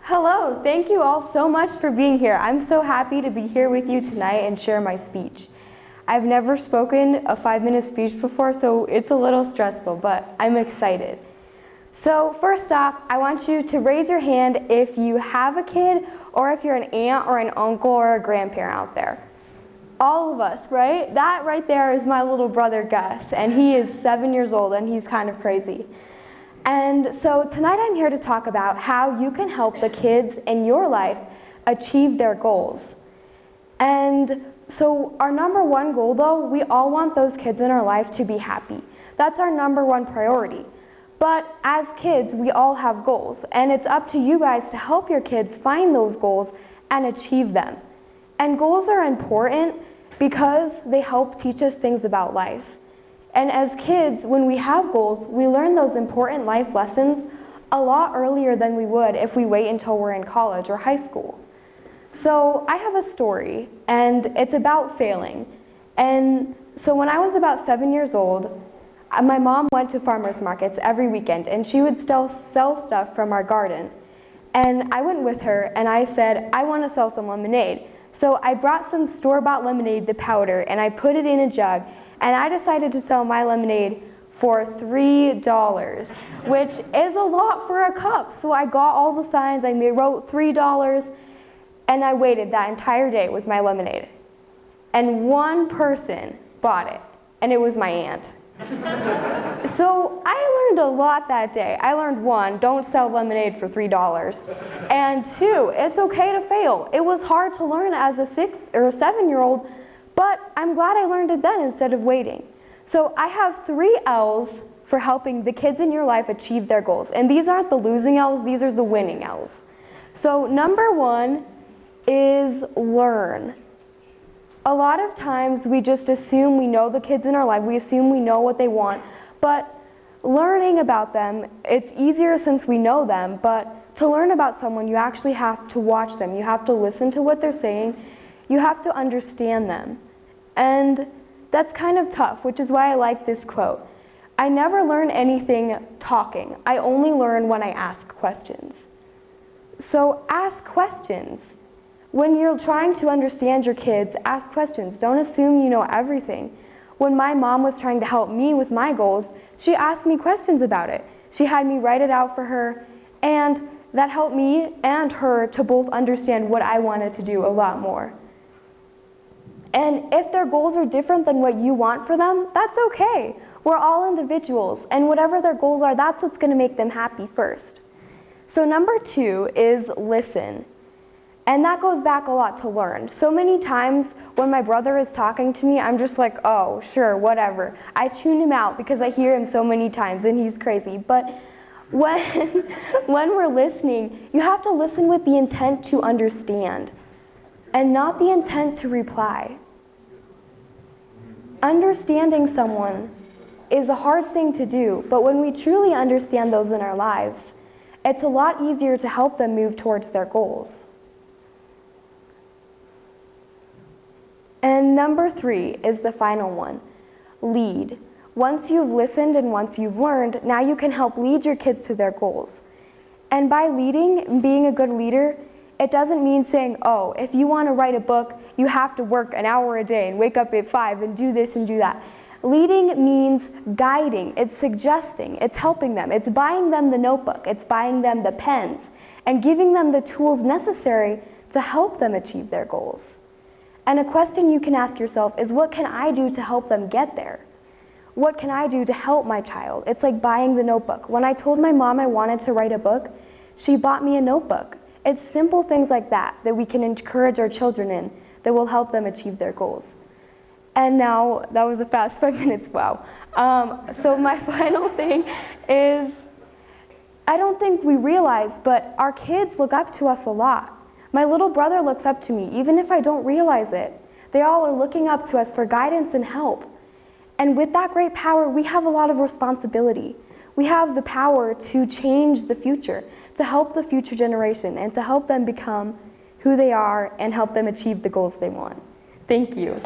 Hello, thank you all so much for being here. I'm so happy to be here with you tonight and share my speech. I've never spoken a 5-minute speech before, so it's a little stressful, but I'm excited. So first off, I want you to raise your hand if you have a kid or if you're an aunt or an uncle or a grandparent out there. All of us, right? That right there is my little brother Gus, and he is 7 years old and he's kind of crazy. And so tonight I'm here to talk about how you can help the kids in your life achieve their goals. And so our number one goal though, we all want those kids in our life to be happy. That's our number one priority. But as kids, we all have goals, and it's up to you guys to help your kids find those goals and achieve them. And goals are important because they help teach us things about life. And as kids, when we have goals, we learn those important life lessons a lot earlier than we would if we wait until we're in college or high school. So I have a story, and it's about failing. And so when I was about 7 years old, my mom went to farmers markets every weekend, and she would still sell stuff from our garden. And I went with her, and I said, I want to sell some lemonade. So I brought some store-bought lemonade, the powder, and I put it in a jug, and I decided to sell my lemonade for $3, which is a lot for a cup. So I got all the signs, I wrote $3, and I waited that entire day with my lemonade. And one person bought it, and it was my aunt. So I learned a lot that day. I learned 1, don't sell lemonade for $3, and 2, it's okay to fail. It was hard to learn as a 6 or a 7-year-old, but I'm glad I learned it then instead of waiting. So I have 3 L's for helping the kids in your life achieve their goals. And these aren't the losing L's, these are the winning L's. So number 1 is learn. A lot of times we just assume we know the kids in our life, we assume we know what they want, but learning about them, it's easier since we know them, but to learn about someone, you actually have to watch them. You have to listen to what they're saying. You have to understand them. And that's kind of tough, which is why I like this quote. I never learn anything talking. I only learn when I ask questions. So ask questions. When you're trying to understand your kids, ask questions. Don't assume you know everything. When my mom was trying to help me with my goals, she asked me questions about it. She had me write it out for her, and that helped me and her to both understand what I wanted to do a lot more. And if their goals are different than what you want for them, that's okay. We're all individuals, and whatever their goals are, that's what's going to make them happy first. So number 2 is listen. And that goes back a lot to learn. So many times when my brother is talking to me, I'm just like, oh, sure, whatever. I tune him out because I hear him so many times and he's crazy. But when we're listening, you have to listen with the intent to understand and not the intent to reply. Understanding someone is a hard thing to do, but when we truly understand those in our lives, it's a lot easier to help them move towards their goals. And number 3 is the final one, lead. Once you've listened and once you've learned, now you can help lead your kids to their goals. And by leading, being a good leader, it doesn't mean saying, oh, if you want to write a book, you have to work an hour a day and wake up at 5 and do this and do that. Leading means guiding, it's suggesting, it's helping them, it's buying them the notebook, it's buying them the pens, and giving them the tools necessary to help them achieve their goals. And a question you can ask yourself is, what can I do to help them get there? What can I do to help my child? It's like buying the notebook. When I told my mom I wanted to write a book, she bought me a notebook. It's simple things like that that we can encourage our children in that will help them achieve their goals. And now, that was a fast 5 minutes, wow. So my final thing is, I don't think we realize, but our kids look up to us a lot. My little brother looks up to me, even if I don't realize it. They all are looking up to us for guidance and help. And with that great power, we have a lot of responsibility. We have the power to change the future, to help the future generation, and to help them become who they are and help them achieve the goals they want. Thank you.